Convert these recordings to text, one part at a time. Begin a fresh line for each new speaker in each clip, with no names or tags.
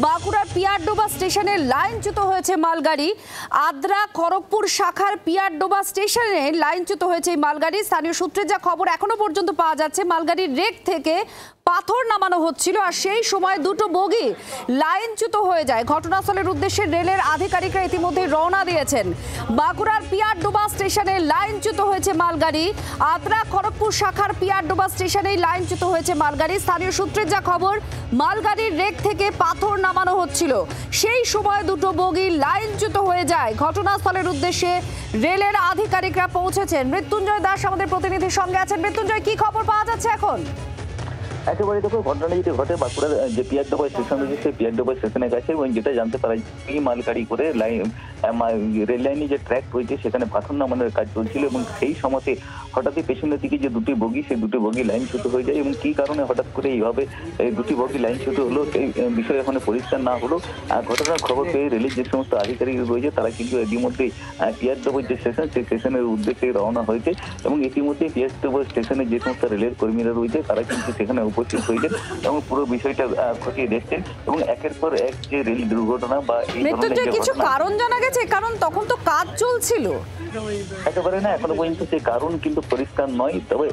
বাঁকুড়ার পিয়ারডোবা স্টেশনে লাইনচ্যুত হয়েছে মালগাড়ি। আদ্রা খড়গপুর শাখার পিয়ারডোবা স্টেশনে লাইনচ্যুত হয়েছে এই মালগাড়ি। স্থানীয় সূত্রে যা খবর এখনো পর্যন্ত পাওয়া যাচ্ছে, মালগাড়ির রেক থেকে পাথর নামানো হচ্ছিল আর সেই সময় দুটো বগি লাইনচ্যুত হয়ে যায়। ঘটনাস্থলের উদ্দেশ্যে রেলের আধিকারিকরা ইতিমধ্যে রওনা দিয়েছেন। বাঁকুড়ার পিয়ারডোবা স্টেশনে লাইনচ্যুত হয়েছে মালগাড়ি। আদ্রা খড়গপুর শাখার পিয়ারডোবা স্টেশনে লাইনচ্যুত হয়েছে মালগাড়ি। স্থানীয় সূত্রে যা খবর, মালগাড়ির রেক থেকে পাথর নামানো হচ্ছিল, সেই সময় দুটো বগি লাইনচ্যুত হয়ে যায়। ঘটনাস্থলের উদ্দেশ্যে রেলের আধিকারিকরা পৌঁছেছেন। মৃত্যুঞ্জয় দাস আমাদের প্রতিনিধির সঙ্গে আছেন। মৃত্যুঞ্জয়, কি খবর পাওয়া যাচ্ছে এখন?
একেবারে দেখো, ঘটনাটি যেটি ঘটে বাঁকুড়ার যে পিয়ারডোবা স্টেশন রয়েছে সেই পিয়ারডোবা স্টেশনের কাছে, এবং যেটা জানতে পারা যায় মালগাড়ি করে রেল লাইনে যে ট্র্যাক রয়েছে সেখানে পাথর নামানোর কাজ চলছিল, এবং সেই সময়তে হঠাৎই পেছনের দিকে যে দুটি বগি, সেই দুটি বগি লাইনচ্যুত হয়ে যায়। এবং কি কারণে হঠাৎ করে এইভাবে এই দুটি বগি লাইনচ্যুত হলো সেই বিষয়ে এখনো পরিষ্কার না হলো। ঘটনার খবর পেয়ে রেলের যে সমস্ত আধিকারিক রয়েছে তারা কিন্তু ইতিমধ্যেই পিয়ারডোবা যে স্টেশন সেই স্টেশনের উদ্দেশ্যে রওনা হয়েছে, এবং ইতিমধ্যে পিয়ারডোবা স্টেশনে যে সমস্ত রেলের কর্মীরা রয়েছে তারা কিন্তু সেখানে উপস্থিত হয়েছেন এবং পুরো বিষয়টা খতিয়ে দেখছেন। এবং একের পর এক যে রেল দুর্ঘটনা বা
কিছু কারণ জানা গেছে, কারণ তখন তো কাজ চলছিল।
একেবারে না, এখনো পর্যন্ত সেই কারণ কিন্তু পরিষ্কার নয়। তবে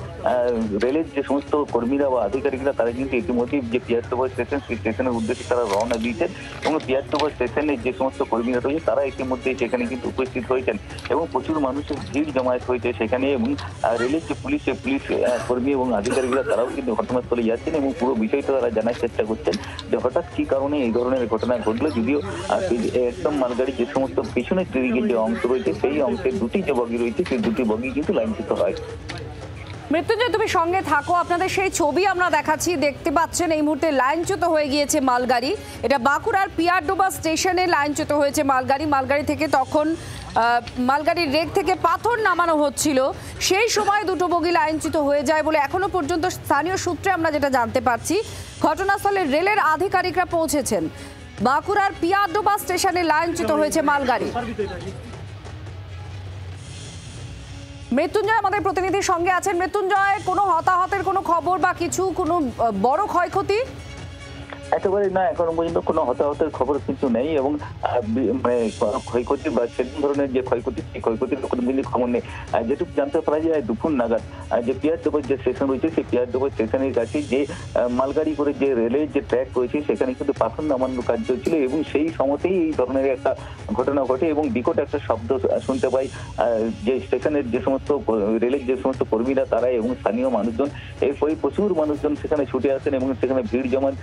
রেলের যে সমস্ত কর্মীরা বা আধিকারিকরা তারা কিন্তু ইতিমধ্যে যে পিয়ারডোবা স্টেশন সেই স্টেশনের উদ্দেশ্যে তারা রওনা দিয়েছেন, এবং পিয়ারডোবা স্টেশনের যে সমস্ত কর্মীরা রয়েছে তারা ইতিমধ্যেই সেখানে কিন্তু উপস্থিত হয়েছেন, এবং প্রচুর মানুষের ভিড় জমায়েত হয়েছে সেখানে। এবং রেলের যে পুলিশ কর্মী এবং আধিকারিকরা তারাও কিন্তু ঘটনাস্থলে যাচ্ছেন এবং পুরো বিষয়টা তারা জানার চেষ্টা করছেন যে হঠাৎ কি কারণে এই ধরনের ঘটনা ঘটলো। যদিও একদম মালগাড়ির যে সমস্ত পিছনের দিকে যে অংশ রয়েছে সেই অংশের দুটি যে বগি রয়েছে সেই দুটি বগি কিন্তু লাইনচ্যুত হয়।
মৃত্যুঞ্জয়, তুমি সঙ্গে থাকো, আপনাদের সেই ছবি আমরা দেখাচ্ছি। দেখতে পাচ্ছেন এই মুহূর্তে লাইনচ্যুত হয়ে গিয়েছে মালগাড়ি। এটা বাঁকুড়ার পিয়ারডোবা স্টেশনে লাইনচ্যুত হয়েছে মালগাড়ি থেকে তখন মালগাড়ির রেক থেকে পাথর নামানো হচ্ছিল, সেই সময় দুটো বগি লাইনচ্যুত হয়ে যায় বলে এখনো পর্যন্ত স্থানীয় সূত্রে আমরা যেটা জানতে পারছি। ঘটনাস্থলে রেলের আধিকারিকরা পৌঁছেছেন। বাঁকুড়ার পিয়ারডোবা স্টেশনে লাইনচ্যুত হয়েছে মালগাড়ি। মৃত্যুঞ্জয় আমাদের প্রতিনিধির সঙ্গে আছেন। মৃত্যুঞ্জয়, কোনো হতাহতের কোনো খবর বা কিছু, কোনো বড় ক্ষয়ক্ষতি?
একেবারে না, এখনো পর্যন্ত কোনো হতাহতের খবর কিন্তু নেই, এবং ক্ষয়ক্ষতি বা সেরকম ধরনের যে ক্ষয়ক্ষতি সেই ক্ষয়ক্ষতির কোনো খবর নেই। যেটুকু জানতে পারা যায় দুপুর নাগাদ যে পিয়ারডোবা যে স্টেশন রয়েছে সেই পিয়ারডোবা স্টেশনের কাছে যে মালগাড়ি করে যে রেলের যে ট্র্যাক রয়েছে সেখানে কিন্তু পাথর নামানোর কাজ চলছিল, এবং সেই সময়তেই এই ধরনের একটা ঘটনা ঘটে এবং বিকট একটা শব্দ শুনতে পাই। যে স্টেশনের যে সমস্ত রেলের যে সমস্ত কর্মীরা তারা এবং স্থানীয় মানুষজন, এরপরে প্রচুর মানুষজন সেখানে ছুটে আসেন এবং সেখানে ভিড় জমান।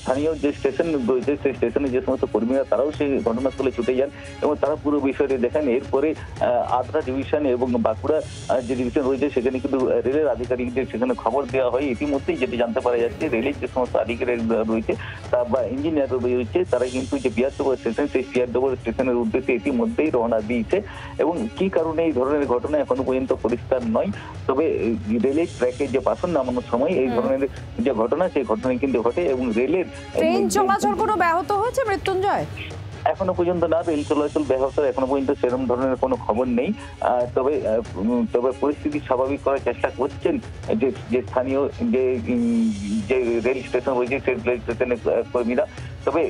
স্থানীয় যে স্টেশন রয়েছে সেই স্টেশনে যে সমস্ত কর্মীরা তারাও সেই ঘটনাস্থলে ছুটে যান এবং তারা পুরো বিষয়টি দেখেন। এরপরে আদ্রা ডিভিশন এবং বাঁকুড়া যে ডিভিশন রয়েছে সেখানে কিন্তু রেলের আধিকারিকদের সেখানে খবর দেওয়া হয়। ইতিমধ্যেই যেটি জানতে পারা যাচ্ছে, রেলের যে সমস্ত আধিকারিক রয়েছে তা বা ইঞ্জিনিয়ার রয়েছে তারা কিন্তু যে পিয়ারডোবা স্টেশন সেই পিয়ারডোবা স্টেশনের উদ্দেশ্যে ইতিমধ্যেই রওনা দিয়েছে, এবং কি কারণে এই ধরনের ঘটনা এখনো পর্যন্ত পরিষ্কার নয়। তবে রেলের ট্র্যাকে যে পাথর নামানোর সময় এই ধরনের যে ঘটনা সেই ঘটনা কিন্তু ঘটে, এবং রেলের
ট্রেন চলাচল কোনো ব্যাহত হয়েছে মৃত্যুঞ্জয়?
এখনো পর্যন্ত না, রেল চলাচল ব্যাহত এখনো পর্যন্ত সেরকম ধরনের কোনো খবর নেই। তবে পরিস্থিতি স্বাভাবিক করার চেষ্টা করছেন যে স্থানীয় যে রেল স্টেশন রয়েছে সেই রেল স্টেশনের কর্মীরা। তবে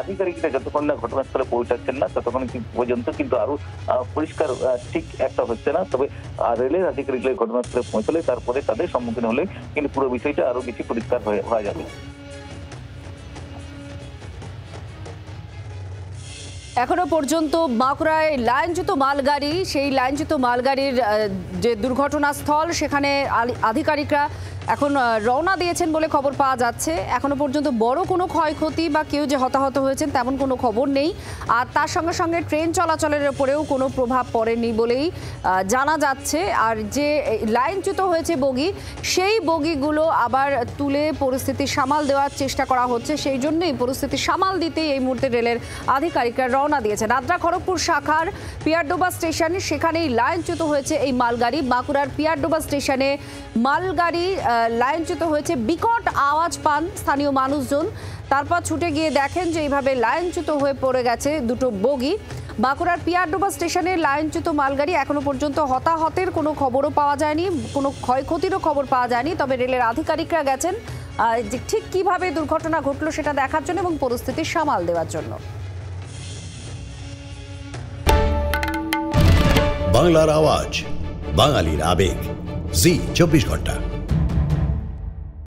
আধিকারিকরা যতক্ষণ না ঘটনাস্থলে পৌঁছাচ্ছেন না ততক্ষণ পর্যন্ত কিন্তু আরো পরিষ্কার ঠিক একটা হচ্ছে না। তবে রেলের আধিকারিকরা ঘটনাস্থলে পৌঁছলে তারপরে তাদের সম্মুখীন হলে কিন্তু পুরো বিষয়টা আরো বেশি পরিষ্কার হয়ে যাবে।
এখনো পর্যন্ত বাঁকুড়ায় লাইনচ্যুত মালগাড়ি, সেই লাইনচ্যুত মালগাড়ির যে দুর্ঘটনাস্থল সেখানে আধিকারিকরা এখন রওনা দিয়েছেন বলে খবর পাওয়া যাচ্ছে। এখনো পর্যন্ত বড় কোনো ক্ষয়ক্ষতি বা কেউ যে হতাহত হয়েছেন তেমন কোনো খবর নেই। আর তার সঙ্গে সঙ্গে ট্রেন চলাচলের উপরেও কোনো প্রভাব পড়েনি বলেই জানা যাচ্ছে। আর যে লাইনচ্যুত হয়েছে বগি, সেই বগিগুলো আবার তুলে পরিস্থিতি সামাল দেওয়ার চেষ্টা করা হচ্ছে। সেই জন্যই পরিস্থিতি সামাল দিতেই এই মুহূর্তে রেলের আধিকারিকরা রওনা দিয়েছেন। আদ্রা খড়গপুর শাখার পিয়ারডোবা স্টেশন, সেখানেই লাইনচ্যুত হয়েছে এই মালগাড়ি। বাঁকুড়ার পিয়ারডোবা স্টেশনে মালগাড়ি লাইনচ্যুত হয়েছে, বিকট আওয়াজ পান স্থানীয় মানুষজন। তারপর ছুটে গিয়ে দেখেন যে এইভাবে লাইনচ্যুত হয়ে পড়ে গেছে দুটো বগি। বাঁকুড়ার পিয়ারডোবা স্টেশনে লাইনচ্যুত মালগাড়ি, এখনো পর্যন্ত হতাহতের কোনো খবরও পাওয়া যায়নি, কোনো ক্ষয়ক্ষতিরও খবর পাওয়া যায়নি। তবে রেলের আধিকারিকরা গেছেন যে ঠিক কিভাবে দুর্ঘটনা ঘটলো সেটা দেখার জন্য এবং পরিস্থিতি সামাল দেওয়ার জন্য।
বাংলার আওয়াজ, বাঙালির আবেগ, জি 24 ঘন্টা।